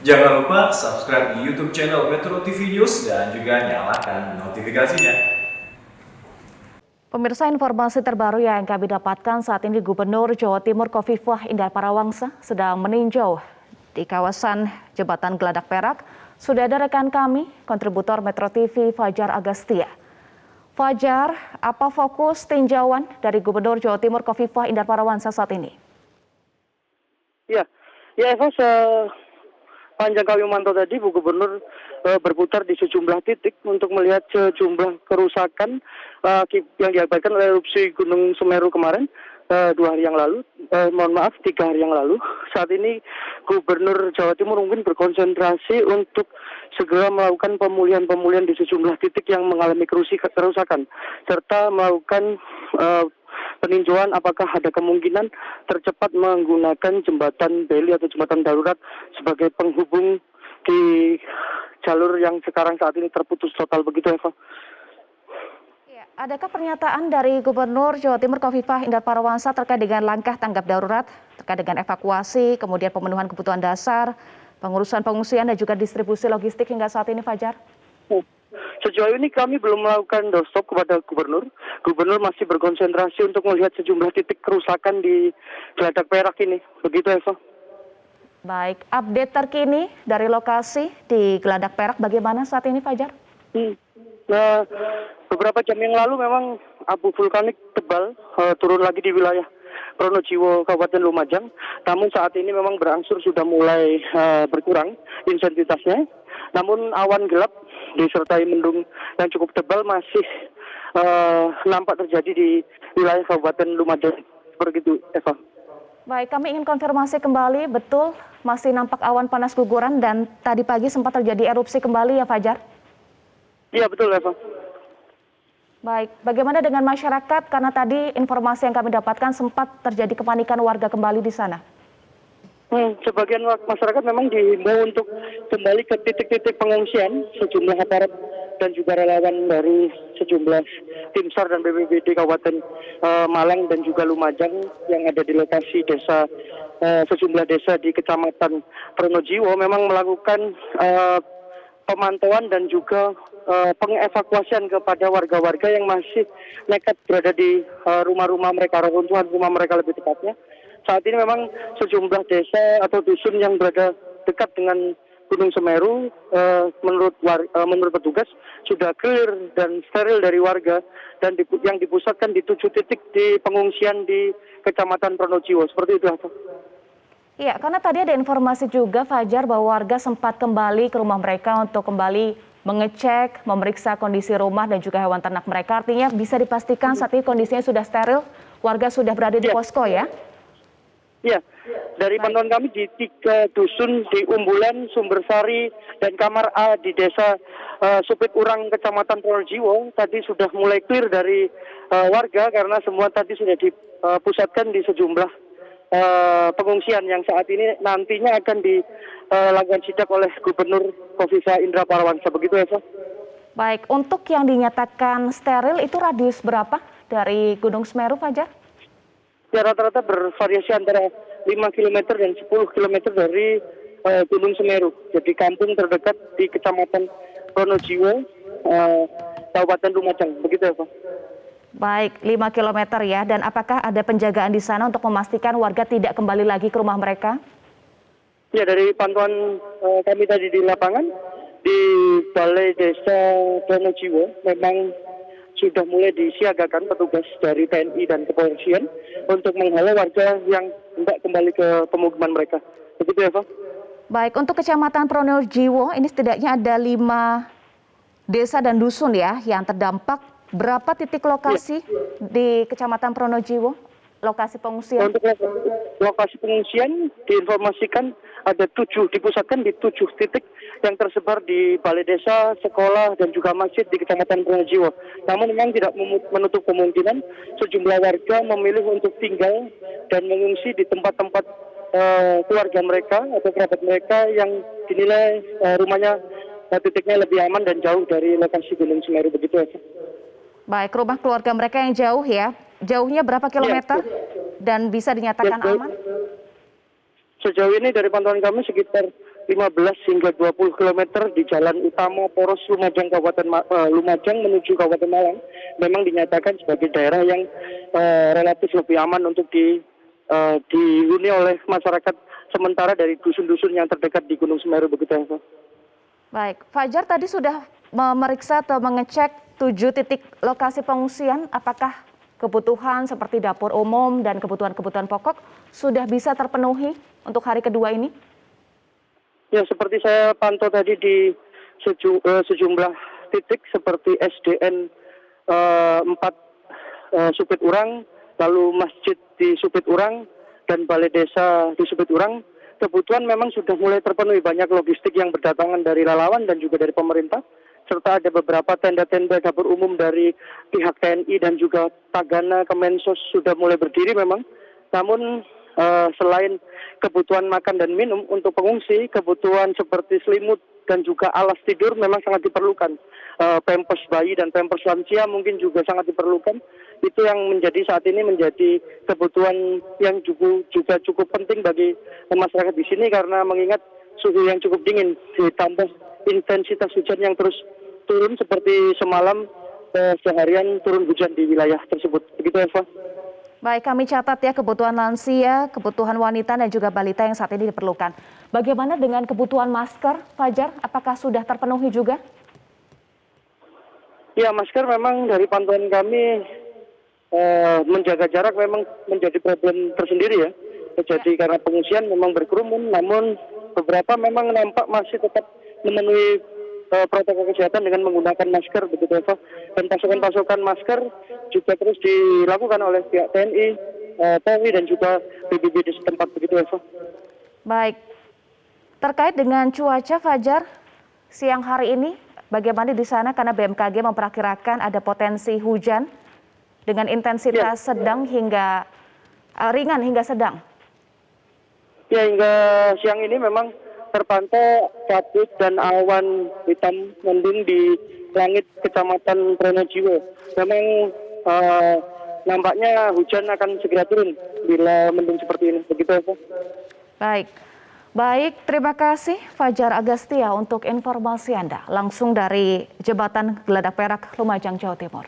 Jangan lupa subscribe di YouTube channel Metro TV News dan juga nyalakan notifikasinya. Pemirsa, informasi terbaru yang kami dapatkan saat ini Gubernur Jawa Timur Khofifah Indar Parawangsa sedang meninjau di kawasan Jembatan Geladak Perak. Sudah ada rekan kami, kontributor Metro TV Fajar Agastya. Fajar, apa fokus tinjauan dari Gubernur Jawa Timur Khofifah Indar Parawangsa saat ini? Ya Eva, sepanjang kami memantau tadi, Bu Gubernur berputar di sejumlah titik untuk melihat sejumlah kerusakan yang diakibatkan oleh erupsi Gunung Semeru kemarin, 3 hari yang lalu. Saat ini Gubernur Jawa Timur mungkin berkonsentrasi untuk segera melakukan pemulihan di sejumlah titik yang mengalami kerusakan, serta melakukan peninjauan apakah ada kemungkinan tercepat menggunakan jembatan beli atau jembatan darurat sebagai penghubung di jalur yang saat ini terputus total, begitu Eva. Ya, adakah pernyataan dari Gubernur Jawa Timur Khofifah Indar Parawangsa terkait dengan langkah tanggap darurat, terkait dengan evakuasi, kemudian pemenuhan kebutuhan dasar, pengurusan pengungsian dan juga distribusi logistik hingga saat ini, Fajar? Sejauh ini kami belum melakukan doorstop kepada Gubernur. Gubernur masih berkonsentrasi untuk melihat sejumlah titik kerusakan di Geladak Perak ini. Begitu, Eva. Baik, update terkini dari lokasi di Geladak Perak bagaimana saat ini, Fajar? Nah, beberapa jam yang lalu memang abu vulkanik tebal turun lagi di wilayah Pronojiwo, Kabupaten Lumajang. Namun saat ini memang berangsur sudah mulai berkurang intensitasnya. Namun awan gelap disertai mendung yang cukup tebal masih nampak terjadi di wilayah Kabupaten Lumajang. Seperti itu, Eva. Baik, kami ingin konfirmasi kembali, betul masih nampak awan panas guguran dan tadi pagi sempat terjadi erupsi kembali ya, Fajar? Iya, betul, Eva. Baik, bagaimana dengan masyarakat? Karena tadi informasi yang kami dapatkan sempat terjadi kepanikan warga kembali di sana. Sebagian masyarakat memang dihimbau untuk kembali ke titik-titik pengungsian. Sejumlah aparat dan juga relawan dari sejumlah tim SAR dan BPBD Kabupaten Malang dan juga Lumajang yang ada di lokasi desa, sejumlah desa di Kecamatan Pronojiwo memang melakukan pemantauan dan juga pengevakuasian kepada warga-warga yang masih nekat berada di rumah-rumah mereka, reruntuhan rumah mereka lebih tepatnya. Saat ini memang sejumlah desa atau dusun yang berada dekat dengan Gunung Semeru, menurut petugas sudah clear dan steril dari warga dan yang dipusatkan di 7 titik di pengungsian di Kecamatan Pronojiwo. Seperti itu, Eva. Iya, karena tadi ada informasi juga, Fajar, bahwa warga sempat kembali ke rumah mereka untuk kembali mengecek, memeriksa kondisi rumah dan juga hewan ternak mereka. Artinya bisa dipastikan saat ini kondisinya sudah steril, warga sudah berada di posko ya? Ya, dari pantauan kami di 3 dusun di Umbulan, Sumbersari, dan Kamar A di desa Supit Urang, Kecamatan Pronojiwo, tadi sudah mulai clear dari warga karena semua tadi sudah dipusatkan di sejumlah pengungsian yang saat ini nantinya akan dilakukan sidak oleh Gubernur Khofifah Indar Parawangsa. Begitu, Eva. Baik, untuk yang dinyatakan steril itu radius berapa dari Gunung Semeru, Fajar? Ya, rata-rata bervariasi antara 5 km dan 10 km dari Gunung Semeru. Jadi kampung terdekat di Kecamatan Pronojiwo, Kabupaten Lumajang. Begitu, Eva. Baik, 5 km ya. Dan apakah ada penjagaan di sana untuk memastikan warga tidak kembali lagi ke rumah mereka? Ya, dari pantauan kami tadi di lapangan, di Balai Desa Pronojiwo memang sudah mulai disiagakan petugas dari TNI dan kepolisian untuk menghalau warga yang tidak kembali ke pemukiman mereka. Begitu, Eva. Baik, untuk Kecamatan Pronojiwo ini setidaknya ada 5 desa dan dusun ya yang terdampak. Berapa titik lokasi di Kecamatan Pronojiwo, lokasi pengungsian? Untuk lokasi pengungsian diinformasikan ada 7, dipusatkan di 7 titik yang tersebar di balai desa, sekolah, dan juga masjid di Kecamatan Pronojiwo. Namun memang tidak menutup kemungkinan sejumlah warga memilih untuk tinggal dan mengungsi di tempat-tempat keluarga mereka atau kerabat mereka yang dinilai rumahnya titiknya lebih aman dan jauh dari lokasi Gunung Semeru. Begitu, Eva. Baik, rumah keluarga mereka yang jauh ya. Jauhnya berapa kilometer dan bisa dinyatakan aman? Sejauh ini dari pantauan kami sekitar 15 hingga 20 km di jalan utama Poros Lumajang Lumajang menuju Kabupaten Malang memang dinyatakan sebagai daerah yang relatif lebih aman untuk dihuni oleh masyarakat sementara dari dusun-dusun yang terdekat di Gunung Semeru begitu Eva. Baik, Fajar tadi sudah memeriksa atau mengecek 7 titik lokasi pengungsian. Apakah kebutuhan seperti dapur umum dan kebutuhan-kebutuhan pokok sudah bisa terpenuhi untuk hari kedua ini? Ya, seperti saya pantau tadi di sejumlah titik seperti SDN 4 Supit Urang, lalu masjid di Supit Urang, dan balai desa di Supit Urang, kebutuhan memang sudah mulai terpenuhi. Banyak logistik yang berdatangan dari relawan dan juga dari pemerintah, serta ada beberapa tenda-tenda dapur umum dari pihak TNI dan juga Tagana Kemensos sudah mulai berdiri memang. Namun selain kebutuhan makan dan minum untuk pengungsi, kebutuhan seperti selimut dan juga alas tidur memang sangat diperlukan. Pampers bayi dan pampers lansia mungkin juga sangat diperlukan. Itu yang saat ini menjadi kebutuhan yang juga cukup penting bagi masyarakat di sini karena mengingat suhu yang cukup dingin ditambah intensitas hujan yang terus turun seperti semalam seharian turun hujan di wilayah tersebut. Begitu Eva. Baik, kami catat ya kebutuhan lansia, kebutuhan wanita dan juga balita yang saat ini diperlukan. Bagaimana dengan kebutuhan masker, Fajar? Apakah sudah terpenuhi juga? Ya, masker memang dari pantauan kami menjaga jarak memang menjadi problem tersendiri ya. Jadi karena pengungsian memang berkerumun, namun beberapa memang nampak masih tetap memenuhi protokol kesehatan dengan menggunakan masker begitu Eva. Dan pasokan masker juga terus dilakukan oleh pihak TNI, Polri dan juga BPBD setempat begitu Eva. Baik, terkait dengan cuaca Fajar, siang hari ini bagaimana di sana karena BMKG memperkirakan ada potensi hujan dengan intensitas sedang hingga ringan hingga sedang. Ya, hingga siang ini memang terpantau kabut dan awan hitam mendung di langit Kecamatan Pronojiwo. Memang nampaknya hujan akan segera turun bila mendung seperti ini. Begitu ya. Baik, terima kasih Fajar Agastya untuk informasi Anda langsung dari Jembatan Geladak Perak, Lumajang, Jawa Timur.